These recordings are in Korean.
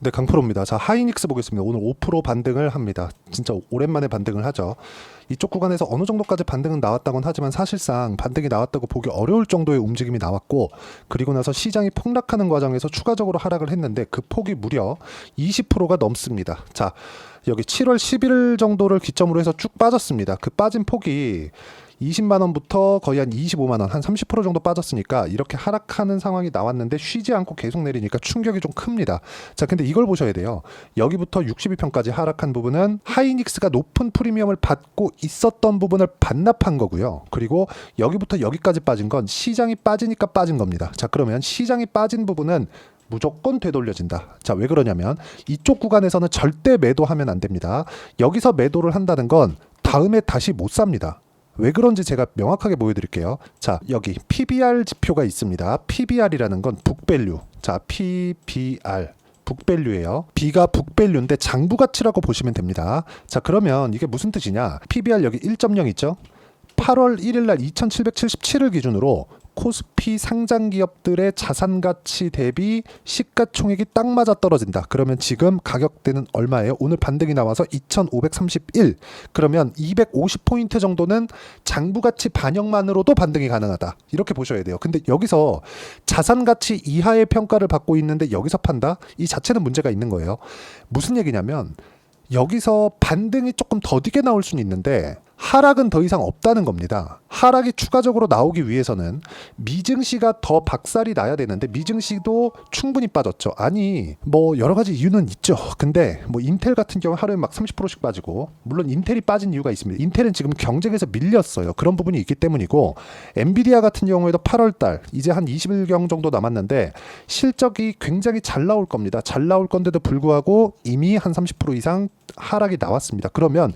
네, 강프로입니다. 자, 하이닉스 보겠습니다. 오늘 5% 반등을 합니다. 진짜 오랜만에 반등을 하죠. 이쪽 구간에서 어느 정도까지 반등은 나왔다곤 하지만 사실상 반등이 나왔다고 보기 어려울 정도의 움직임이 나왔고, 그리고 나서 시장이 폭락하는 과정에서 추가적으로 하락을 했는데 그 폭이 무려 20%가 넘습니다. 자, 여기 7월 11일 정도를 기점으로 해서 쭉 빠졌습니다. 그 빠진 폭이 20만 원부터 거의 한 25만 원, 한 30% 정도 빠졌으니까 이렇게 하락하는 상황이 나왔는데 쉬지 않고 계속 내리니까 충격이 좀 큽니다. 자, 근데 이걸 보셔야 돼요. 여기부터 62평까지 하락한 부분은 하이닉스가 높은 프리미엄을 받고 있었던 부분을 반납한 거고요. 그리고 여기부터 여기까지 빠진 건 시장이 빠지니까 빠진 겁니다. 자, 그러면 시장이 빠진 부분은 무조건 되돌려진다. 자, 왜 그러냐면 이쪽 구간에서는 절대 매도하면 안 됩니다. 여기서 매도를 한다는 건 다음에 다시 못 삽니다. 왜 그런지 제가 명확하게 보여드릴게요. 자, 여기 PBR 지표가 있습니다. PBR이라는 건 북밸류. 자, PBR. 북밸류예요. B가 북밸류인데 장부 가치라고 보시면 됩니다. 자, 그러면 이게 무슨 뜻이냐? PBR 여기 1.0 있죠? 8월 1일 날 2777을 기준으로 코스피 상장 기업들의 자산 가치 대비 시가총액이 딱 맞아 떨어진다. 그러면 지금 가격대는 얼마예요? 오늘 반등이 나와서 2531. 그러면 250포인트 정도는 장부 가치 반영만으로도 반등이 가능하다. 이렇게 보셔야 돼요. 근데 여기서 자산 가치 이하의 평가를 받고 있는데 여기서 판다? 이 자체는 문제가 있는 거예요. 무슨 얘기냐면 여기서 반등이 조금 더디게 나올 수는 있는데 하락은 더 이상 없다는 겁니다. 하락이 추가적으로 나오기 위해서는 미증시가 더 박살이 나야 되는데 미증시도 충분히 빠졌죠. 아니, 뭐 여러 가지 이유는 있죠. 근데 뭐 인텔 같은 경우 하루에 막 30%씩 빠지고, 물론 인텔이 빠진 이유가 있습니다. 인텔은 지금 경쟁에서 밀렸어요. 그런 부분이 있기 때문이고, 엔비디아 같은 경우에도 8월 달 이제 한 20일경 정도 남았는데 실적이 굉장히 잘 나올 겁니다. 잘 나올 건데도 불구하고 이미 한 30% 이상 하락이 나왔습니다. 그러면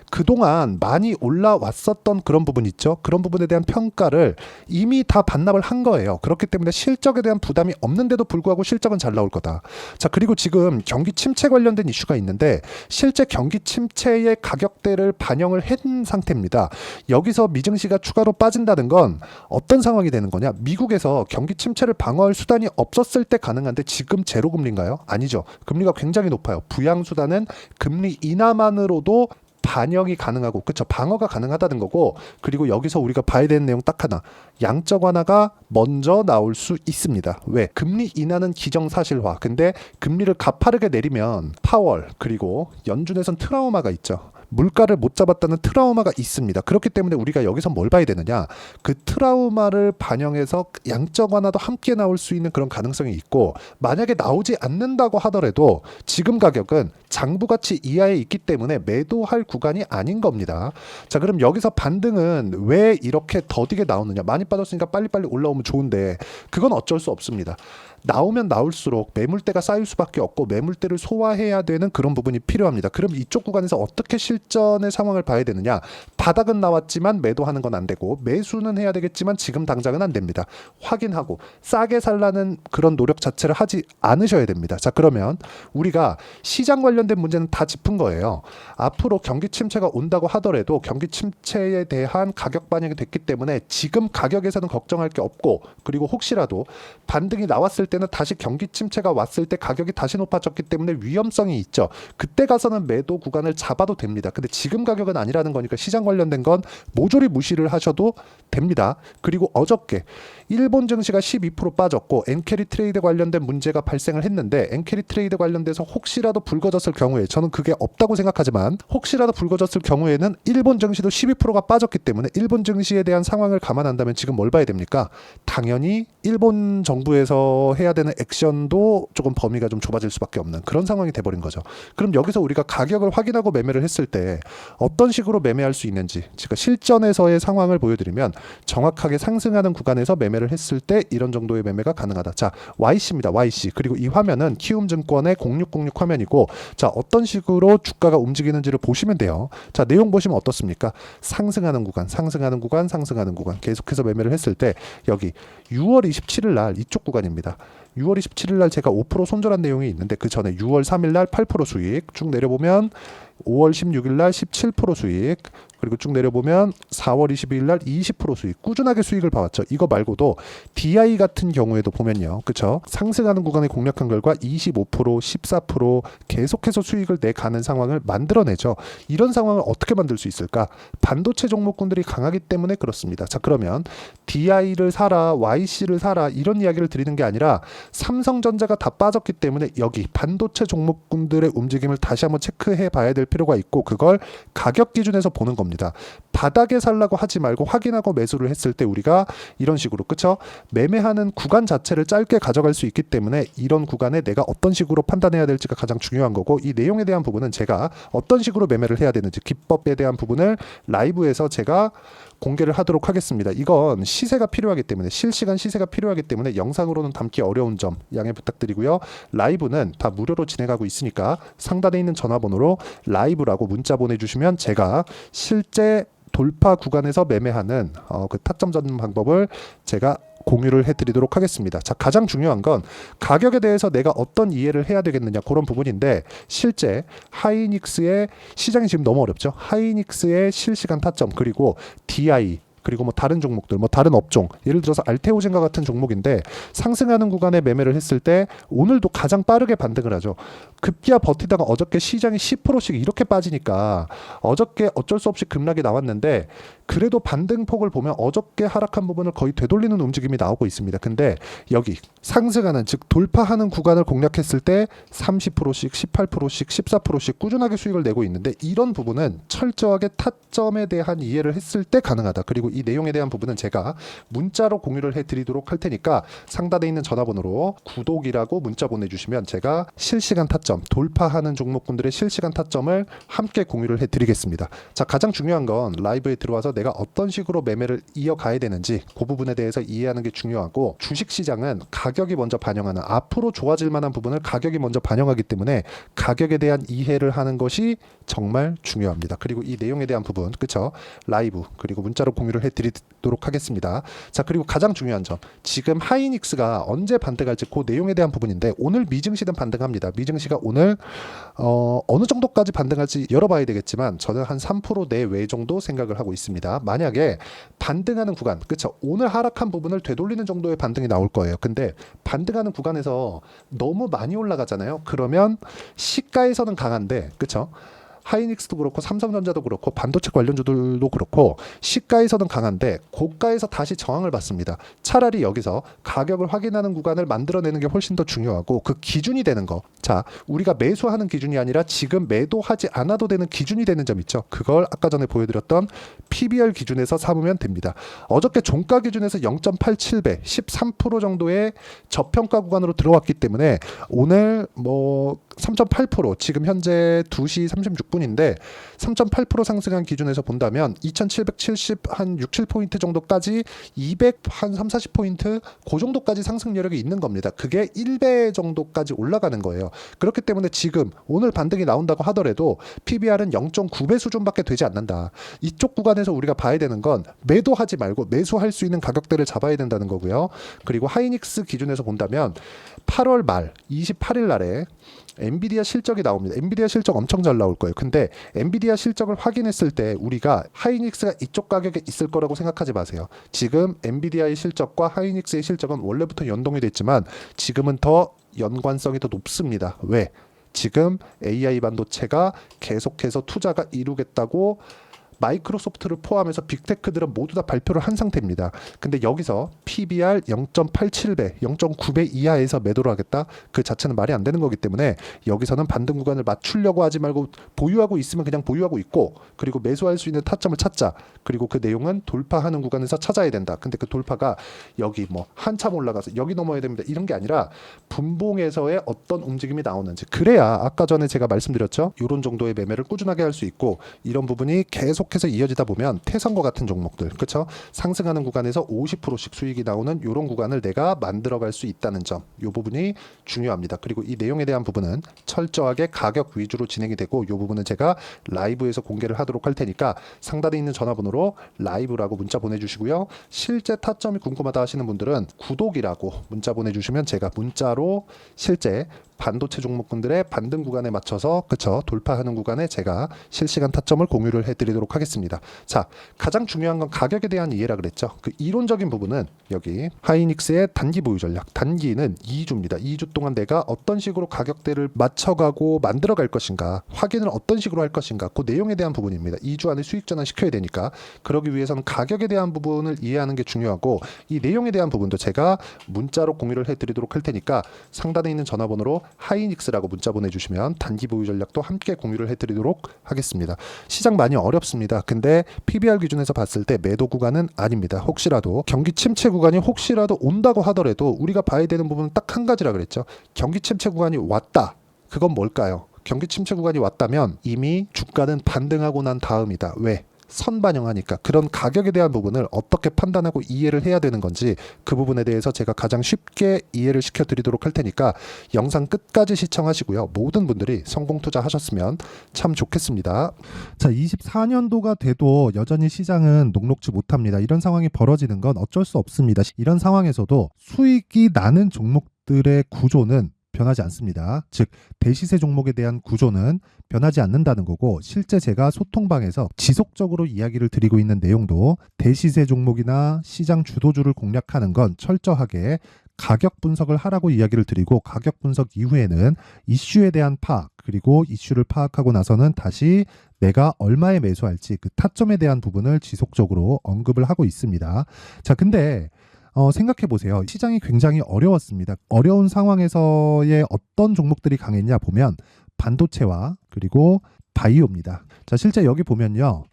그동안 많이 올라왔었던 그런 부분 있죠. 그런 부분에 대한 평가를 이미 다 반납을 한 거예요. 그렇기 때문에 실적에 대한 부담이 없는데도 불구하고 실적은 잘 나올 거다. 자, 그리고 지금 경기 침체 관련된 이슈가 있는데 실제 경기 침체의 가격대를 반영을 한 상태입니다. 여기서 미증시가 추가로 빠진다는 건 어떤 상황이 되는 거냐? 미국에서 경기 침체를 방어할 수단이 없었을 때 가능한데 지금 제로 금리인가요? 아니죠. 금리가 굉장히 높아요. 부양 수단은 금리 인하만으로도 반영이 가능하고, 그쵸, 방어가 가능하다는 거고, 그리고 여기서 우리가 봐야 되는 내용 딱 하나, 양적 완화가 먼저 나올 수 있습니다. 왜? 금리 인하는 기정사실화. 근데 금리를 가파르게 내리면 파월 그리고 연준에선 트라우마가 있죠. 물가를 못 잡았다는 트라우마가 있습니다. 그렇기 때문에 우리가 여기서 뭘 봐야 되느냐, 그 트라우마를 반영해서 양적 완화도 함께 나올 수 있는 그런 가능성이 있고, 만약에 나오지 않는다고 하더라도 지금 가격은 장부 가치 이하에 있기 때문에 매도할 구간이 아닌 겁니다. 자, 그럼 여기서 반등은 왜 이렇게 더디게 나오느냐? 많이 빠졌으니까 빨리빨리 올라오면 좋은데 그건 어쩔 수 없습니다. 나오면 나올수록 매물대가 쌓일 수밖에 없고 매물대를 소화해야 되는 그런 부분이 필요합니다. 그럼 이쪽 구간에서 어떻게 실전의 상황을 봐야 되느냐? 바닥은 나왔지만 매도하는 건 안 되고 매수는 해야 되겠지만 지금 당장은 안 됩니다. 확인하고 싸게 살라는 그런 노력 자체를 하지 않으셔야 됩니다. 자, 그러면 우리가 시장 관련된 문제는 다 짚은 거예요. 앞으로 경기 침체가 온다고 하더라도 경기 침체에 대한 가격 반영이 됐기 때문에 지금 가격에서는 걱정할 게 없고, 그리고 혹시라도 반등이 나왔을 때는 다시 경기 침체가 왔을 때 가격이 다시 높아졌기 때문에 위험성이 있죠. 그때 가서는 매도 구간을 잡아도 됩니다. 근데 지금 가격은 아니라는 거니까 시장 관련된 건 모조리 무시를 하셔도 됩니다. 그리고 어저께 일본 증시가 12% 빠졌고 엔캐리 트레이드 관련된 문제가 발생을 했는데, 엔캐리 트레이드 관련돼서 혹시라도 불거졌을 경우에, 저는 그게 없다고 생각하지만 혹시라도 불거졌을 경우에는 일본 증시도 12%가 빠졌기 때문에 일본 증시에 대한 상황을 감안한다면 지금 뭘 봐야 됩니까? 당연히 일본 정부에서 해야 되는 액션도 조금 범위가 좀 좁아질 수밖에 없는 그런 상황이 돼버린 거죠. 그럼 여기서 우리가 가격을 확인하고 매매를 했을 때 어떤 식으로 매매할 수 있는지, 제가 실전에서의 상황을 보여드리면 정확하게 상승하는 구간에서 매매를 했을 때 이런 정도의 매매가 가능하다. 자, YC입니다. YC. 그리고 이 화면은 키움증권의 0606 화면이고, 자, 어떤 식으로 주가가 움직이는지를 보시면 돼요. 자, 내용 보시면 어떻습니까? 상승하는 구간, 상승하는 구간, 상승하는 구간 계속해서 매매를 했을 때 여기 6월 27일 날 이쪽 구간입니다. 6월 27일 날 제가 5% 손절한 내용이 있는데 그 전에 6월 3일 날 8% 수익 쭉 내려보면 5월 16일 날 17% 수익, 그리고 쭉 내려보면 4월 22일 날 20% 수익, 꾸준하게 수익을 봐왔죠. 이거 말고도 DI 같은 경우에도 보면요, 그쵸? 상승하는 구간에 공략한 결과 25%, 14% 계속해서 수익을 내가는 상황을 만들어내죠. 이런 상황을 어떻게 만들 수 있을까? 반도체 종목군들이 강하기 때문에 그렇습니다. 자, 그러면 DI를 사라, YC를 사라 이런 이야기를 드리는 게 아니라 삼성전자가 다 빠졌기 때문에 여기 반도체 종목군들의 움직임을 다시 한번 체크해 봐야 될 필요가 있고, 그걸 가격 기준에서 보는 겁니다. 바닥에 살라고 하지 말고 확인하고 매수를 했을 때 우리가 이런 식으로, 그쵸? 매매하는 구간 자체를 짧게 가져갈 수 있기 때문에 이런 구간에 내가 어떤 식으로 판단해야 될지가 가장 중요한 거고, 이 내용에 대한 부분은 제가 어떤 식으로 매매를 해야 되는지 기법에 대한 부분을 라이브에서 제가 공개를 하도록 하겠습니다. 이건 시세가 필요하기 때문에, 실시간 시세가 필요하기 때문에 영상으로는 담기 어려운 점 양해 부탁드리고요. 라이브는 다 무료로 진행하고 있으니까 상단에 있는 전화번호로 라이브라고 문자 보내주시면 제가 실제 돌파 구간에서 매매하는 그 타점 잡는 방법을 제가 공유를 해드리도록 하겠습니다. 자, 가장 중요한 건 가격에 대해서 내가 어떤 이해를 해야 되겠느냐, 그런 부분인데, 실제 하이닉스의 시장이 지금 너무 어렵죠. 하이닉스의 실시간 타점, 그리고 DI, 그리고 뭐 다른 종목들, 뭐 다른 업종, 예를 들어서 알테오젠과 같은 종목인데 상승하는 구간에 매매를 했을 때 오늘도 가장 빠르게 반등을 하죠. 급기야 버티다가 어저께 시장이 10%씩 이렇게 빠지니까 어저께 어쩔 수 없이 급락이 나왔는데, 그래도 반등폭을 보면 어저께 하락한 부분을 거의 되돌리는 움직임이 나오고 있습니다. 근데 여기 상승하는, 즉 돌파하는 구간을 공략했을 때 30%씩, 18%씩, 14%씩 꾸준하게 수익을 내고 있는데, 이런 부분은 철저하게 타점에 대한 이해를 했을 때 가능하다. 그리고 이 내용에 대한 부분은 제가 문자로 공유를 해드리도록 할 테니까 상단에 있는 전화번호로 구독이라고 문자 보내주시면 제가 실시간 타점, 돌파하는 종목군들의 실시간 타점을 함께 공유를 해드리겠습니다. 자, 가장 중요한 건 라이브에 들어와서 내가 어떤 식으로 매매를 이어가야 되는지 그 부분에 대해서 이해하는 게 중요하고, 주식시장은 가격이 먼저 반영하는, 앞으로 좋아질 만한 부분을 가격이 먼저 반영하기 때문에 가격에 대한 이해를 하는 것이 정말 중요합니다. 그리고 이 내용에 대한 부분, 그쵸? 라이브 그리고 문자로 공유를 해드리도록 하겠습니다. 자, 그리고 가장 중요한 점, 지금 하이닉스가 언제 반등할지 그 내용에 대한 부분인데, 오늘 미증시는 반등합니다. 미증시가 오늘 어느 정도까지 반등할지 열어봐야 되겠지만 저는 한 3% 내외 정도 생각을 하고 있습니다. 만약에 반등하는 구간, 그쵸? 오늘 하락한 부분을 되돌리는 정도의 반등이 나올 거예요. 근데 반등하는 구간에서 너무 많이 올라가잖아요. 그러면 시가에서는 강한데, 그쵸? 하이닉스도 그렇고 삼성전자도 그렇고 반도체 관련주들도 그렇고 시가에서는 강한데 고가에서 다시 저항을 받습니다. 차라리 여기서 가격을 확인하는 구간을 만들어내는 게 훨씬 더 중요하고, 그 기준이 되는 거, 자, 우리가 매수하는 기준이 아니라 지금 매도하지 않아도 되는 기준이 되는 점 있죠. 그걸 아까 전에 보여드렸던 PBR 기준에서 삼으면 됩니다. 어저께 종가 기준에서 0.87배, 13% 정도의 저평가 구간으로 들어왔기 때문에 오늘 뭐 3.8%, 지금 현재 2시 36분인데 3.8% 상승한 기준에서 본다면 2770 한 6, 7포인트 정도까지 200 한 3, 40포인트 그 정도까지 상승 여력이 있는 겁니다. 그게 1배 정도까지 올라가는 거예요. 그렇기 때문에 지금 오늘 반등이 나온다고 하더라도 PBR은 0.9배 수준밖에 되지 않는다. 이쪽 구간에서 우리가 봐야 되는 건 매도하지 말고 매수할 수 있는 가격대를 잡아야 된다는 거고요. 그리고 하이닉스 기준에서 본다면 8월 말 28일 날에 엔비디아 실적이 나옵니다. 엔비디아 실적 엄청 잘 나올 거예요. 근데 엔비디아 실적을 확인했을 때 우리가 하이닉스가 이쪽 가격에 있을 거라고 생각하지 마세요. 지금 엔비디아의 실적과 하이닉스의 실적은 원래부터 연동이 됐지만 지금은 더 연관성이 더 높습니다. 왜? 지금 AI 반도체가 계속해서 투자가 이루겠다고 마이크로소프트를 포함해서 빅테크들은 모두 다 발표를 한 상태입니다. 근데 여기서 PBR 0.87배, 0.9배 이하에서 매도를 하겠다? 그 자체는 말이 안 되는 거기 때문에 여기서는 반등 구간을 맞추려고 하지 말고 보유하고 있으면 그냥 보유하고 있고, 그리고 매수할 수 있는 타점을 찾자. 그리고 그 내용은 돌파하는 구간에서 찾아야 된다. 근데 그 돌파가 여기 뭐 한참 올라가서 여기 넘어야 됩니다. 이런 게 아니라 분봉에서의 어떤 움직임이 나오는지, 그래야 아까 전에 제가 말씀드렸죠. 이런 정도의 매매를 꾸준하게 할 수 있고, 이런 부분이 계속 계속해서 이어지다 보면 태성과 같은 종목들, 그렇죠? 상승하는 구간에서 50%씩 수익이 나오는 이런 구간을 내가 만들어갈 수 있다는 점, 이 부분이 중요합니다. 그리고 이 내용에 대한 부분은 철저하게 가격 위주로 진행이 되고, 이 부분은 제가 라이브에서 공개를 하도록 할 테니까 상단에 있는 전화번호로 라이브라고 문자 보내주시고요. 실제 타점이 궁금하다 하시는 분들은 구독이라고 문자 보내주시면 제가 문자로 실제 반도체 종목군들의 반등 구간에 맞춰서 그쵸 돌파하는 구간에 제가 실시간 타점을 공유를 해드리도록 하겠습니다. 자, 가장 중요한 건 가격에 대한 이해라 그랬죠. 그 이론적인 부분은 여기 하이닉스의 단기 보유 전략, 단기는 2주입니다. 2주 동안 내가 어떤 식으로 가격대를 맞춰가고 만들어갈 것인가, 확인을 어떤 식으로 할 것인가, 그 내용에 대한 부분입니다. 2주 안에 수익 전환 시켜야 되니까 그러기 위해서는 가격에 대한 부분을 이해하는 게 중요하고, 이 내용에 대한 부분도 제가 문자로 공유를 해드리도록 할 테니까 상단에 있는 전화번호로 하이닉스라고 문자 보내주시면 단기 보유 전략도 함께 공유를 해드리도록 하겠습니다. 시장 많이 어렵습니다. 근데 PBR 기준에서 봤을 때 매도 구간은 아닙니다. 혹시라도 경기 침체 구간이 혹시라도 온다고 하더라도 우리가 봐야 되는 부분은 딱 한 가지라 그랬죠. 경기 침체 구간이 왔다. 그건 뭘까요? 경기 침체 구간이 왔다면 이미 주가는 반등하고 난 다음이다. 왜? 선반영하니까. 그런 가격에 대한 부분을 어떻게 판단하고 이해를 해야 되는 건지, 그 부분에 대해서 제가 가장 쉽게 이해를 시켜드리도록 할 테니까 영상 끝까지 시청하시고요. 모든 분들이 성공 투자하셨으면 참 좋겠습니다. 자, 24년도가 돼도 여전히 시장은 녹록지 못합니다. 이런 상황이 벌어지는 건 어쩔 수 없습니다. 이런 상황에서도 수익이 나는 종목들의 구조는 변하지 않습니다. 즉 대시세 종목에 대한 구조는 변하지 않는다는 거고, 실제 제가 소통방에서 지속적으로 이야기를 드리고 있는 내용도 대시세 종목이나 시장 주도주를 공략하는 건 철저하게 가격 분석을 하라고 이야기를 드리고, 가격 분석 이후에는 이슈에 대한 파악, 그리고 이슈를 파악하고 나서는 다시 내가 얼마에 매수할지 그 타점에 대한 부분을 지속적으로 언급을 하고 있습니다. 자, 근데 생각해 보세요. 시장이 굉장히 어려웠습니다. 어려운 상황에서의 어떤 종목들이 강했냐 보면 반도체와 그리고 바이오입니다. 자, 실제 여기 보면요.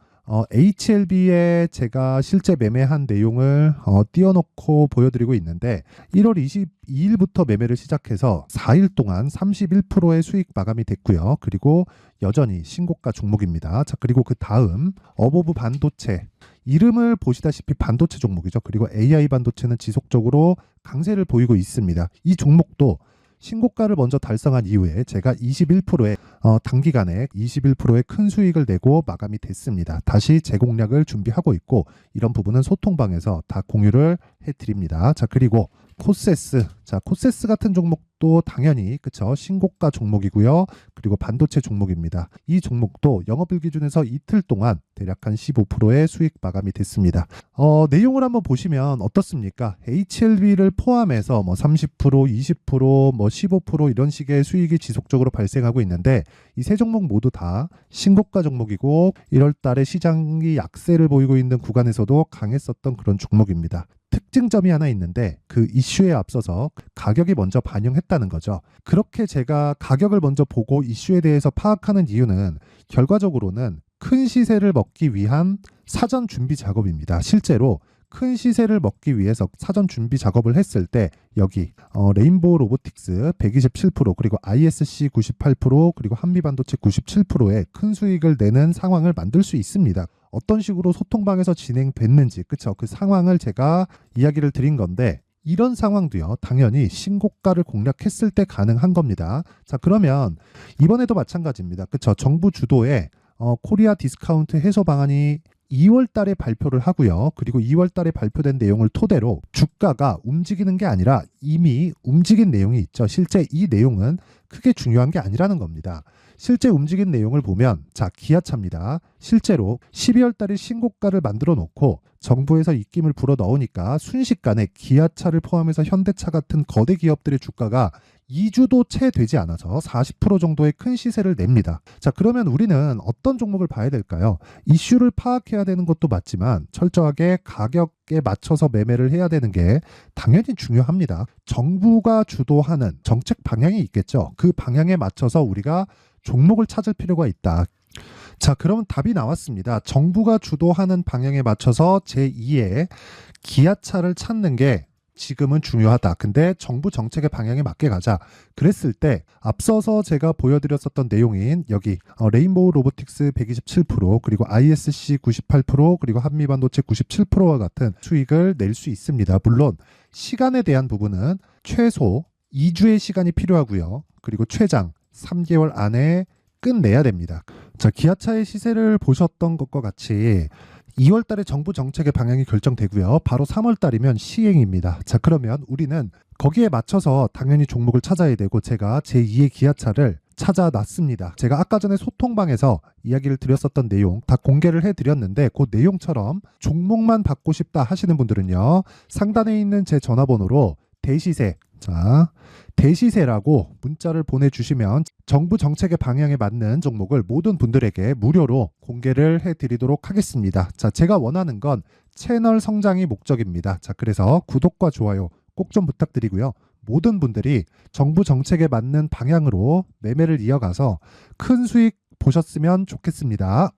HLB에 제가 실제 매매한 내용을 띄워놓고 보여드리고 있는데, 1월 22일부터 매매를 시작해서 4일 동안 31%의 수익 마감이 됐고요. 그리고 여전히 신고가 종목입니다. 자, 그리고 그 다음 어보브 반도체, 이름을 보시다시피 반도체 종목이죠. 그리고 AI 반도체는 지속적으로 강세를 보이고 있습니다. 이 종목도 신고가를 먼저 달성한 이후에 제가 21%의 단기간에 21%의 큰 수익을 내고 마감이 됐습니다. 다시 재공략을 준비하고 있고, 이런 부분은 소통방에서 다 공유를 해드립니다. 자, 그리고 코세스, 자, 코세스 같은 종목도 당연히 그쵸 신고가 종목이고요. 그리고 반도체 종목입니다. 이 종목도 영업일 기준에서 이틀 동안 대략 한 15%의 수익 마감이 됐습니다. 내용을 한번 보시면 어떻습니까? HLB를 포함해서 뭐 30%, 20%, 뭐 15% 이런 식의 수익이 지속적으로 발생하고 있는데, 이 세 종목 모두 다 신고가 종목이고 1월 달에 시장이 약세를 보이고 있는 구간에서도 강했었던 그런 종목입니다. 특징점이 하나 있는데, 그 이슈에 앞서서 가격이 먼저 반영했다는 거죠. 그렇게 제가 가격을 먼저 보고 이슈에 대해서 파악하는 이유는 결과적으로는 큰 시세를 먹기 위한 사전 준비 작업입니다. 실제로 큰 시세를 먹기 위해서 사전 준비 작업을 했을 때 여기 레인보우 로보틱스 127%, 그리고 ISC 98%, 그리고 한미반도체 97%의 큰 수익을 내는 상황을 만들 수 있습니다. 어떤 식으로 소통방에서 진행됐는지, 그쵸? 그 상황을 제가 이야기를 드린 건데, 이런 상황도요, 당연히 신고가를 공략했을 때 가능한 겁니다. 자, 그러면 이번에도 마찬가지입니다. 그쵸? 정부 주도의 코리아 디스카운트 해소 방안이 2월 달에 발표를 하고요. 그리고 2월 달에 발표된 내용을 토대로 주가가 움직이는 게 아니라 이미 움직인 내용이 있죠. 실제 이 내용은 크게 중요한 게 아니라는 겁니다. 실제 움직인 내용을 보면, 자, 기아차입니다. 실제로 12월 달에 신고가를 만들어 놓고 정부에서 입김을 불어 넣으니까 순식간에 기아차를 포함해서 현대차 같은 거대 기업들의 주가가 2주도 채 되지 않아서 40% 정도의 큰 시세를 냅니다. 자, 그러면 우리는 어떤 종목을 봐야 될까요? 이슈를 파악해야 되는 것도 맞지만 철저하게 가격에 맞춰서 매매를 해야 되는 게 당연히 중요합니다. 정부가 주도하는 정책 방향이 있겠죠. 그 방향에 맞춰서 우리가 종목을 찾을 필요가 있다. 자, 그러면 답이 나왔습니다. 정부가 주도하는 방향에 맞춰서 제2의 기아차를 찾는 게 지금은 중요하다. 근데 정부 정책의 방향에 맞게 가자. 그랬을 때 앞서서 제가 보여드렸었던 내용인 여기 레인보우 로보틱스 127% 그리고 ISC 98% 그리고 한미반도체 97%와 같은 수익을 낼 수 있습니다. 물론 시간에 대한 부분은 최소 2주의 시간이 필요하고요. 그리고 최장 3개월 안에 끝내야 됩니다. 자, 기아차의 시세를 보셨던 것과 같이 2월 달에 정부 정책의 방향이 결정되고요. 바로 3월 달이면 시행입니다. 자, 그러면 우리는 거기에 맞춰서 당연히 종목을 찾아야 되고 제가 제2의 기아차를 찾아놨습니다. 제가 아까 전에 소통방에서 이야기를 드렸었던 내용 다 공개를 해드렸는데 그 내용처럼 종목만 받고 싶다 하시는 분들은요. 상단에 있는 제 전화번호로 대시세, 자, 대시세라고 문자를 보내주시면 정부 정책의 방향에 맞는 종목을 모든 분들에게 무료로 공개를 해드리도록 하겠습니다. 자, 제가 원하는 건 채널 성장이 목적입니다. 자, 그래서 구독과 좋아요 꼭 좀 부탁드리고요. 모든 분들이 정부 정책에 맞는 방향으로 매매를 이어가서 큰 수익 보셨으면 좋겠습니다.